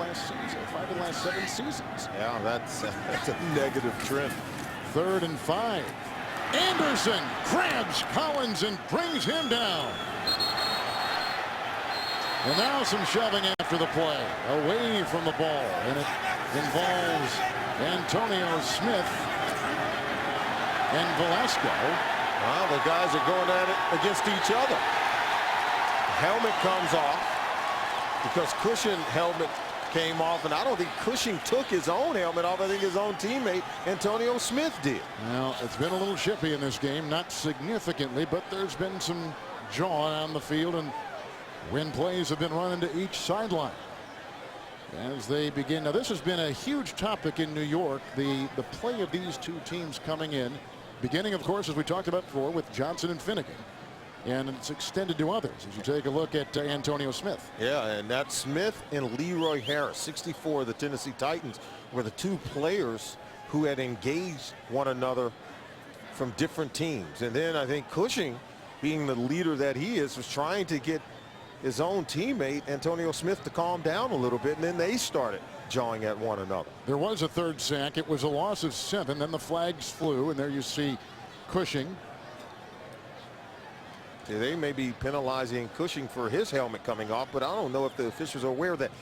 last season, 5 of the last 7 seasons. Yeah, that's a negative trend. 3rd and 5. Anderson grabs Collins and brings him down. And now some shoving after the play, away from the ball, and it involves Antonio Smith and Velasco. Well, the guys are going at it against each other. Helmet comes off because Cushing helmet came off, and I don't think Cushing took his own helmet off. I think his own teammate Antonio Smith did. Well, it's been a little chippy in this game, not significantly, but there's been some jawing on the field, and wind plays have been run into each sideline as they begin. Now, this has been a huge topic in New York, the play of these two teams coming in, beginning, of course, as we talked about before, with Johnson and Finnegan. And it's extended to others as you take a look at Antonio Smith. Yeah, and that's Smith and Leroy Harris, 64 of the Tennessee Titans, were the two players who had engaged one another from different teams. And then I think Cushing, being the leader that he is, was trying to get his own teammate Antonio Smith to calm down a little bit, and then they started jawing at one another. There was a 3rd sack. It was a loss of 7. Then the flags flew, and there you see Cushing. They may be penalizing Cushing for his helmet coming off, but I don't know if the officials are aware that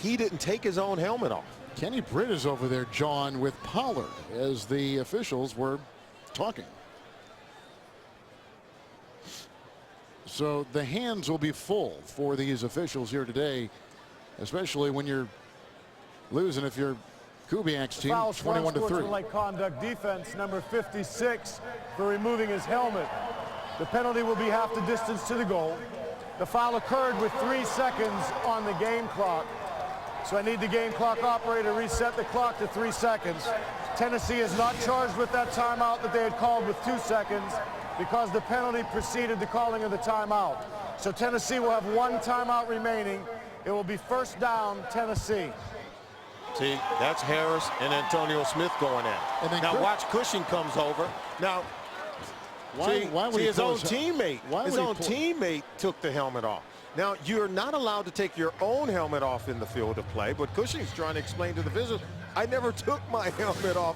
he didn't take his own helmet off. Kenny Britt is over there, John, with Pollard as the officials were talking. So the hands will be full for these officials here today, especially when you're losing if you're Kubiak's team 21-3. Like conduct defense, number 56, for removing his helmet. The penalty will be half the distance to the goal. The foul occurred with 3 seconds on the game clock. So I need the game clock operator to reset the clock to 3 seconds. Tennessee is not charged with that timeout that they had called with 2 seconds because the penalty preceded the calling of the timeout. So Tennessee will have 1 timeout remaining. It will be 1st down, Tennessee. See, that's Harris and Antonio Smith going at it. Now watch Cushing comes over. Now, why would his own teammate took the helmet off. Now, you're not allowed to take your own helmet off in the field of play, but Cushing's trying to explain to the officials, I never took my helmet off.